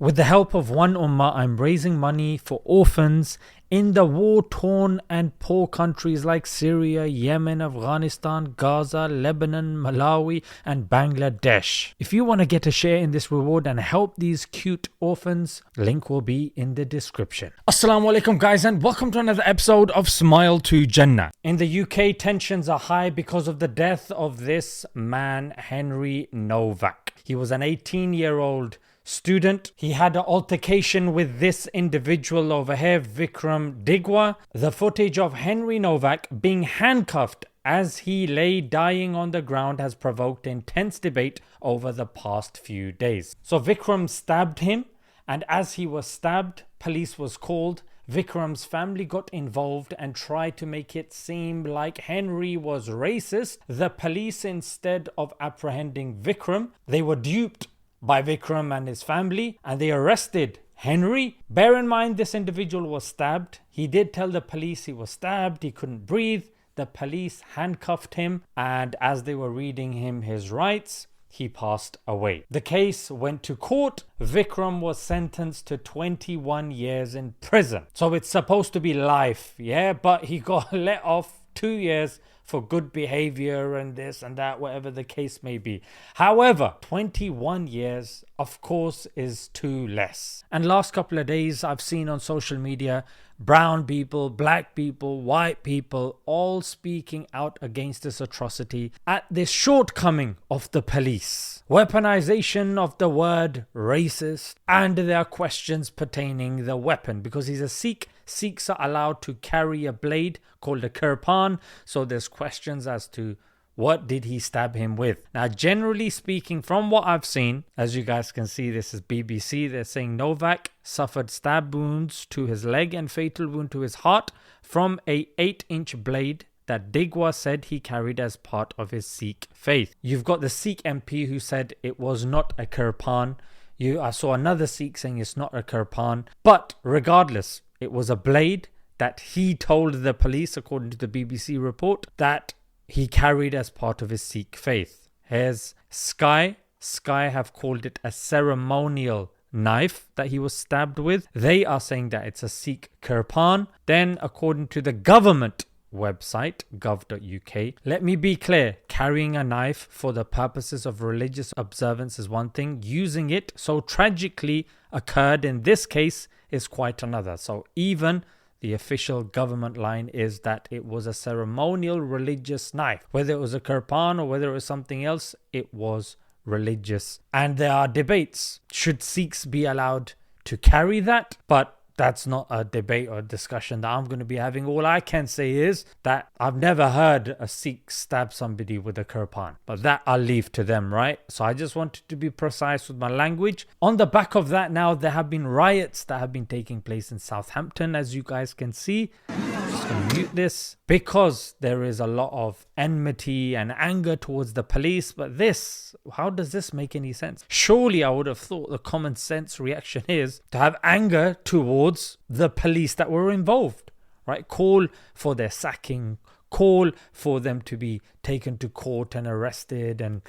With the help of One Ummah, I'm raising money for orphans in the war-torn and poor countries like Syria, Yemen, Afghanistan, Gaza, Lebanon, Malawi and Bangladesh. If you want to get a share in this reward and help these cute orphans, link will be in the description. Assalamu alaikum guys, and welcome to another episode of Smile to Jannah. In the UK, tensions are high because of the death of this man, Henry Novak. He was an 18-year-old student. He had an altercation with this individual over here, Vikram Digwa. The footage of Henry Novak being handcuffed as he lay dying on the ground has provoked intense debate over the past few days. So Vikram stabbed him, and as he was stabbed, police was called. Vikram's family got involved and tried to make it seem like Henry was racist. The police, instead of apprehending Vikram, they were duped by Vikram and his family, and they arrested Henry. Bear in mind, this individual was stabbed. He did tell the police he was stabbed, he couldn't breathe. The police handcuffed him, and as they were reading him his rights, he passed away. The case went to court. Vikram was sentenced to 21 years in prison. So it's supposed to be life, yeah, but he got let off 2 years for good behavior and this and that, whatever the case may be. However, 21 years, of course, is too less. And last couple of days, I've seen on social media, brown people, black people, white people, all speaking out against this atrocity at this shortcoming of the police. Weaponization of the word racist, and there are questions pertaining the weapon, because he's a Sikh. Sikhs are allowed to carry a blade called a kirpan, so there's questions as to what did he stab him with. Now, generally speaking, from what I've seen, as you guys can see, this is BBC, they're saying Novak suffered stab wounds to his leg and fatal wound to his heart from a 8-inch blade that Digwa said he carried as part of his Sikh faith. You've got the Sikh MP who said it was not a kirpan. I saw another Sikh saying it's not a kirpan. But regardless, it was a blade that he told the police, according to the BBC report, that he carried as part of his Sikh faith. Here's Sky. Sky have called it a ceremonial knife that he was stabbed with. They are saying that it's a Sikh kirpan. Then, according to the government website, gov.uk, let me be clear, carrying a knife for the purposes of religious observance is one thing. Using it so tragically occurred in this case is quite another. So even the official government line is that it was a ceremonial religious knife. Whether it was a kirpan or whether it was something else, it was religious. And there are debates. Should Sikhs be allowed to carry that? But that's not a debate or discussion that I'm going to be having. All I can say is that I've never heard a Sikh stab somebody with a kirpan. But that I'll leave to them, right? So I just wanted to be precise with my language. On the back of that now, there have been riots that have been taking place in Southampton, as you guys can see. I'm just going to mute this because there is a lot of enmity and anger towards the police. But this, how does this make any sense? Surely I would have thought the common sense reaction is to have anger towards the police that were involved, right? Call for their sacking, call for them to be taken to court and arrested and,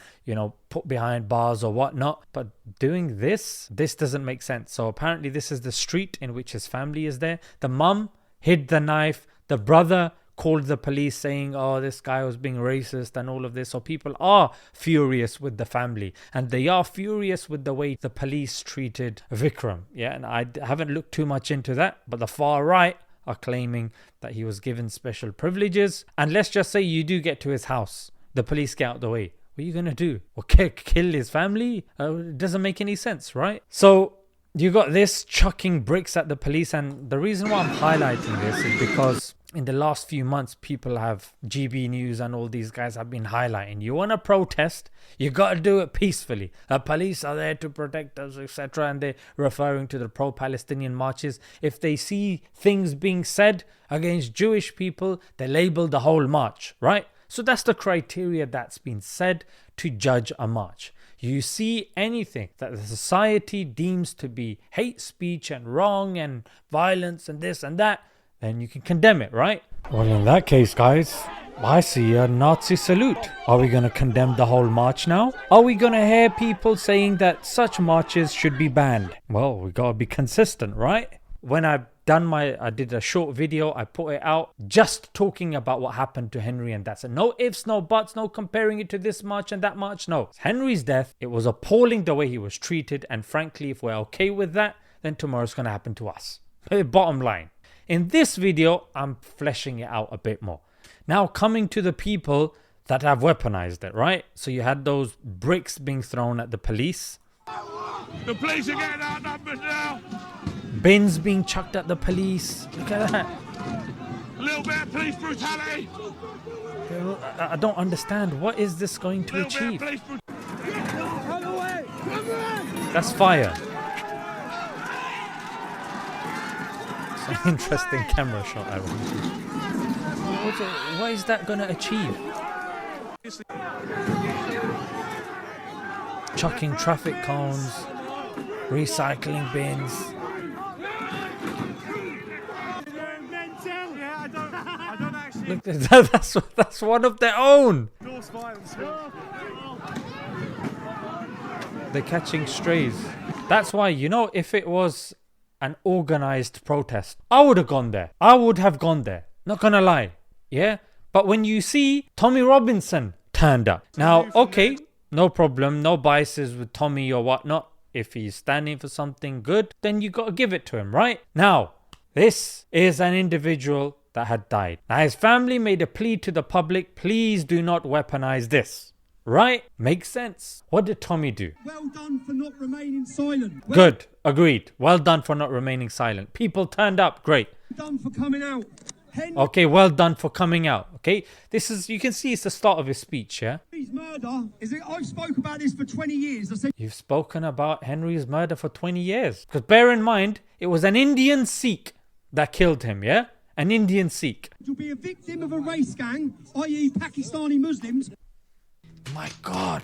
put behind bars or whatnot. But doing this doesn't make sense. So apparently this is the street in which his family is there. The mum hid the knife. The brother called the police saying, oh, this guy was being racist and all of this. So people are furious with the family, and they are furious with the way the police treated Vikram. Yeah, and I haven't looked too much into that, but the far right are claiming that he was given special privileges. And let's just say you do get to his house, the police get out of the way. What are you going to do? Kill his family? It doesn't make any sense, right? So you got this chucking bricks at the police. And the reason why I'm highlighting this is because in the last few months, people have, GB News and all these guys have been highlighting, you want to protest, you got to do it peacefully. The police are there to protect us, etc. And they're referring to the pro-Palestinian marches. If they see things being said against Jewish people, they label the whole march, right? So that's the criteria that's been said to judge a march. You see anything that the society deems to be hate speech and wrong and violence and this and that, then you can condemn it, right? Well, in that case, guys, I see a Nazi salute. Are we going to condemn the whole march now? Are we going to hear people saying that such marches should be banned? Well, we got to be consistent, right? When I did a short video, I put it out just talking about what happened to Henry, and that's it. No ifs, no buts, no comparing it to this march and that march. No, Henry's death, it was appalling the way he was treated, and frankly, if we're okay with that, then tomorrow's going to happen to us. Bottom line. In this video, I'm fleshing it out a bit more. Now coming to the people that have weaponized it, right? So you had those bricks being thrown at the police. The police are getting outnumbered now. Bins being chucked at the police. Look at that. A little bit of police brutality. I don't understand. What is this going to achieve? That's fire. It's an interesting camera shot, I want. What is that going to achieve? Chucking traffic cones, recycling bins. Look, that's one of their own. They're catching strays. That's why, you know, if it was an organized protest, I would have gone there. Not gonna lie. Yeah? But when you see Tommy Robinson turned up. Now, okay, no problem. No biases with Tommy or whatnot. If he's standing for something good, then you got to give it to him, right? Now, this is an individual that had died. Now, his family made a plea to the public, please do not weaponize this. Right? Makes sense. What did Tommy do? Well done for not remaining silent. Good. Agreed. Well done for not remaining silent. People turned up. Great. Well done for coming out. Okay, well done for coming out. Okay, this is, you can see it's the start of his speech, yeah? Henry's murder is it? I've spoke about this for 20 years. I said you've spoken about Henry's murder for 20 years. Because bear in mind, it was an Indian Sikh that killed him, yeah? An Indian Sikh. You'll be a victim of a race gang, i.e. Pakistani Muslims. My God.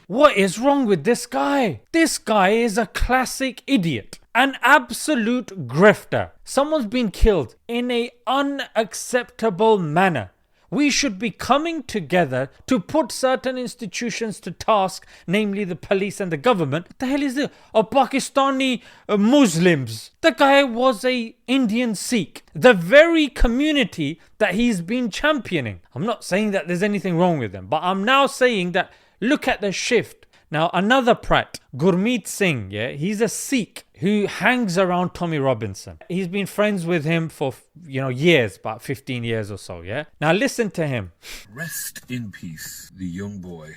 What is wrong with this guy? This guy is a classic idiot. An absolute grifter. Someone's been killed in an unacceptable manner. We should be coming together to put certain institutions to task, namely the police and the government. What the hell is this? Pakistani Muslims. The guy was an Indian Sikh. The very community that he's been championing. I'm not saying that there's anything wrong with them, but I'm now saying that look at the shift. Now another prat, Gurmeet Singh, yeah, he's a Sikh who hangs around Tommy Robinson. He's been friends with him for, years, about 15 years or so, yeah? Now listen to him. Rest in peace, the young boy,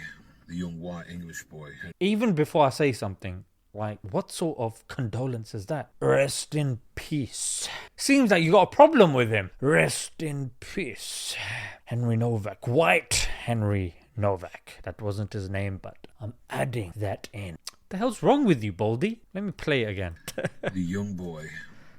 the young white English boy. Even before I say something, like, what sort of condolence is that? Rest in peace. Seems like you got a problem with him. Rest in peace. Henry Novak, white Henry Novak. That wasn't his name, but I'm adding that in. The hell's wrong with you, Baldy? Let me play it again. The young boy,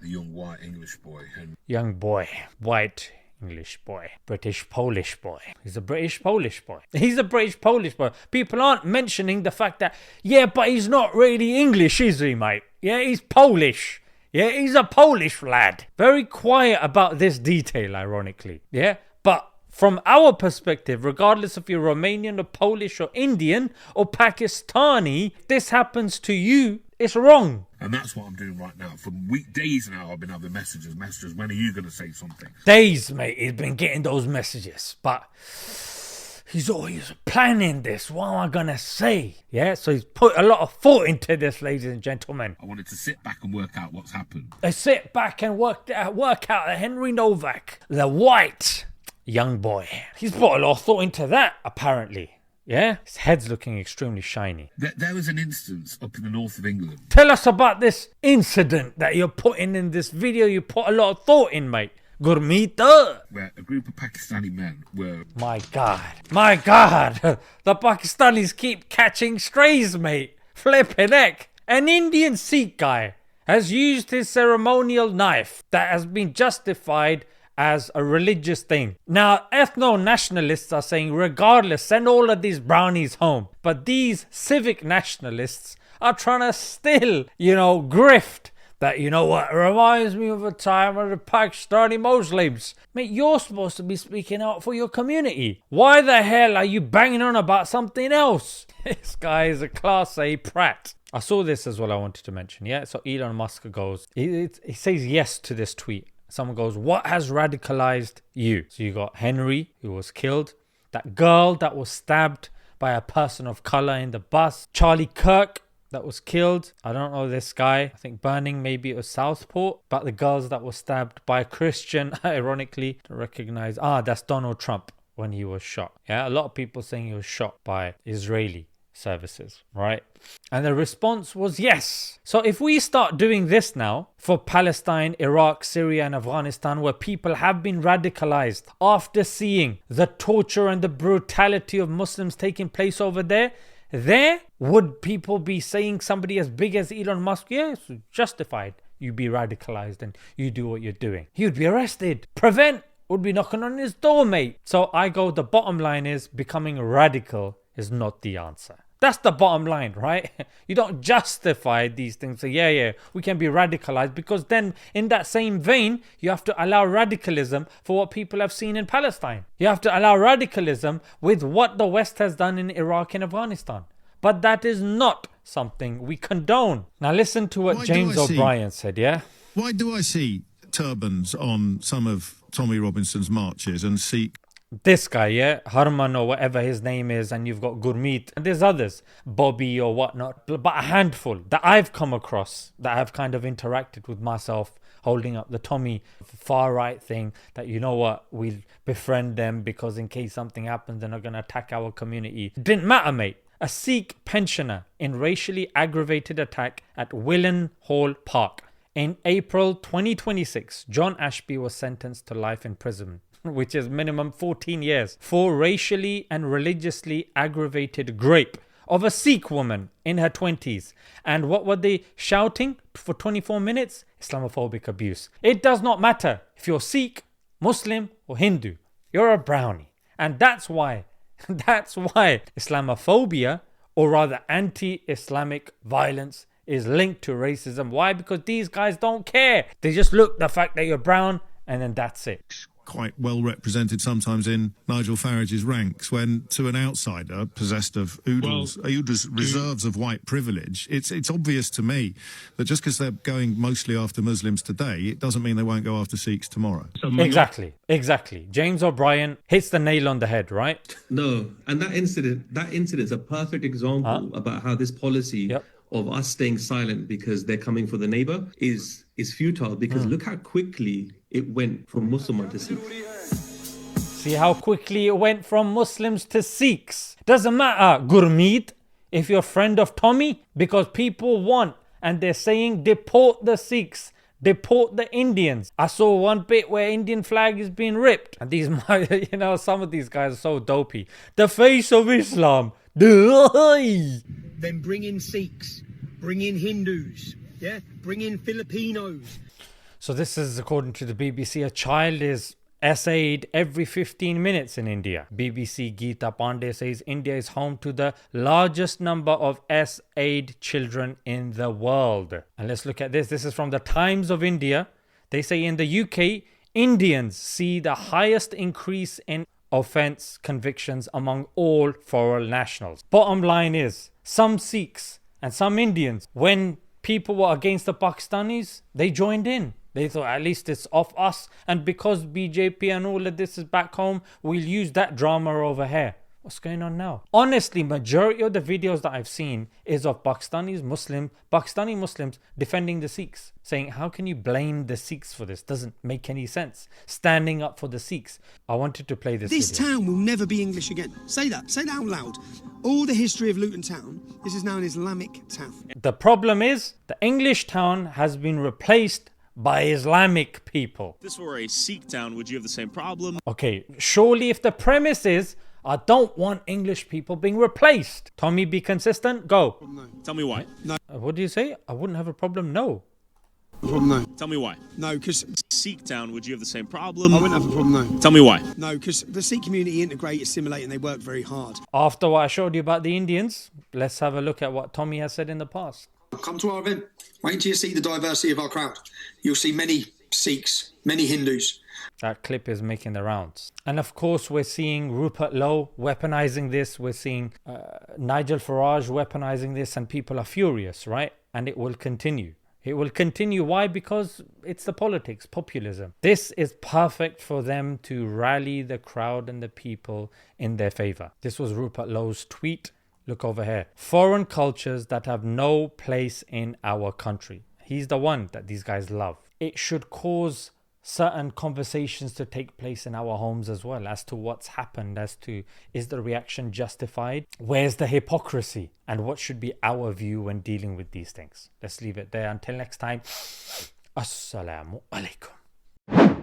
the young white English boy. Young boy, white English boy, British Polish boy. He's a British Polish boy. He's a British Polish boy. People aren't mentioning the fact that, yeah, but he's not really English, is he, mate? Yeah, he's Polish. Yeah, he's a Polish lad. Very quiet about this detail, ironically. Yeah, but from our perspective, regardless if you're Romanian or Polish or Indian or Pakistani, this happens to you, it's wrong. And that's what I'm doing right now. For days now, I've been having messages. When are you going to say something? Days, mate, he's been getting those messages. But he's always planning this. What am I going to say? Yeah, so he's put a lot of thought into this, ladies and gentlemen. I wanted to sit back and work out what's happened. I sit back and work out that Henry Novak, the white young boy, he's put a lot of thought into that, apparently. Yeah, his head's looking extremely shiny. There was an instance up in the north of England. Tell us about this incident that you're putting in this video. You put a lot of thought in, mate. Gurmeet. Where a group of Pakistani men were... My God. The Pakistanis keep catching strays, mate. Flipping heck. An Indian Sikh guy has used his ceremonial knife that has been justified as a religious thing. Now, ethno-nationalists are saying, regardless, send all of these brownies home. But these civic nationalists are trying to still, grift that, you know what, it reminds me of a time of the Pakistani Muslims. Mate, you're supposed to be speaking out for your community. Why the hell are you banging on about something else? This guy is a class A prat. I saw this as well, I wanted to mention, yeah? So Elon Musk goes, he says yes to this tweet. Someone goes, what has radicalized you? So you got Henry, who was killed. That girl that was stabbed by a person of color in the bus. Charlie Kirk, that was killed. I don't know this guy. I think burning, maybe it was Southport. But the girls that were stabbed by a Christian, ironically, to recognize, that's Donald Trump when he was shot. Yeah, a lot of people saying he was shot by Israeli services, right? And the response was yes. So if we start doing this now for Palestine, Iraq, Syria and Afghanistan, where people have been radicalized after seeing the torture and the brutality of Muslims taking place over there, would people be saying somebody as big as Elon Musk, yes, justified, you be radicalized and you do what you're doing. He would be arrested. Prevent would be knocking on his door, mate. So I go, the bottom line is becoming radical is not the answer. That's the bottom line, right? You don't justify these things. Say, yeah, we can be radicalized, because then in that same vein, you have to allow radicalism for what people have seen in Palestine. You have to allow radicalism with what the West has done in Iraq and Afghanistan. But that is not something we condone. Now listen to what James O'Brien said, yeah? Why do I see turbans on some of Tommy Robinson's marches and Sikh? This guy, yeah, Harman or whatever his name is, and you've got Gurmeet, and there's others, Bobby or whatnot, but a handful that I've come across, that I've kind of interacted with myself, holding up the Tommy far right thing, that, you know what, we'll befriend them because in case something happens, they're not going to attack our community. It didn't matter, mate. A Sikh pensioner in racially aggravated attack at Willen Hall Park. In April 2026, John Ashby was sentenced to life in prison, which is minimum 14 years, for racially and religiously aggravated rape of a Sikh woman in her 20s. And what were they shouting for 24 minutes? Islamophobic abuse. It does not matter if you're Sikh, Muslim or Hindu. You're a brownie. And that's why Islamophobia, or rather anti-Islamic violence, is linked to racism. Why? Because these guys don't care. They just look the fact that you're brown and then that's it. Quite well represented sometimes in Nigel Farage's ranks, when to an outsider possessed of oodles reserves of white privilege, it's obvious to me that just because they're going mostly after Muslims today, it doesn't mean they won't go after Sikhs tomorrow. Exactly. James O'Brien hits the nail on the head, right? No, and that incident's a perfect example about how this policy of us staying silent because they're coming for the neighbor is futile, because look how quickly it went from Muslim to Sikh. See how quickly it went from Muslims to Sikhs. Doesn't matter, Gurmeet, if you're a friend of Tommy, because people want, and they're saying deport the Sikhs, deport the Indians. I saw one bit where Indian flag is being ripped, and these, some of these guys are so dopey. The face of Islam. Then bring in Sikhs, bring in Hindus, bring in Filipinos. So this is according to the BBC. A child is essayed every 15 minutes in India. BBC Geeta Pandey says India is home to the largest number of essayed children in the world. And let's look at this. This is from the Times of India. They say in the UK, Indians see the highest increase in offence convictions among all foreign nationals. Bottom line is, some Sikhs and some Indians, when people were against the Pakistanis, they joined in. They thought, at least it's off us, and because BJP and all of this is back home, we'll use that drama over here. What's going on now? Honestly, majority of the videos that I've seen is of Pakistani Muslims defending the Sikhs, saying, how can you blame the Sikhs for this? Doesn't make any sense. Standing up for the Sikhs. I wanted to play this This video. town will never be English again. Say that out loud. All the history of Luton Town, this is now an Islamic town. The problem is, the English town has been replaced by Islamic people. If this were a Sikh town, would you have the same problem? Okay, surely if the premise is, I don't want English people being replaced. Tommy, be consistent. Go. No. Tell me why. No. What do you say? I wouldn't have a problem. No. No. Tell me why. No, because Sikh town, would you have the same problem? I wouldn't have a problem, no. Tell me why. No, because the Sikh community integrate, assimilate, and they work very hard. After what I showed you about the Indians, let's have a look at what Tommy has said in the past. Come to our event. Wait until you see the diversity of our crowd. You'll see many Sikhs, many Hindus. That clip is making the rounds. And of course, we're seeing Rupert Lowe weaponizing this. We're seeing Nigel Farage weaponizing this, and people are furious, right? And it will continue. It will continue. Why? Because it's the politics, populism. This is perfect for them to rally the crowd and the people in their favor. This was Rupert Lowe's tweet. Look over here. Foreign cultures that have no place in our country. He's the one that these guys love. It should cause certain conversations to take place in our homes as well, as to what's happened, as to, is the reaction justified? Where's the hypocrisy? And what should be our view when dealing with these things? Let's leave it there. Until next time, Assalamu alaikum.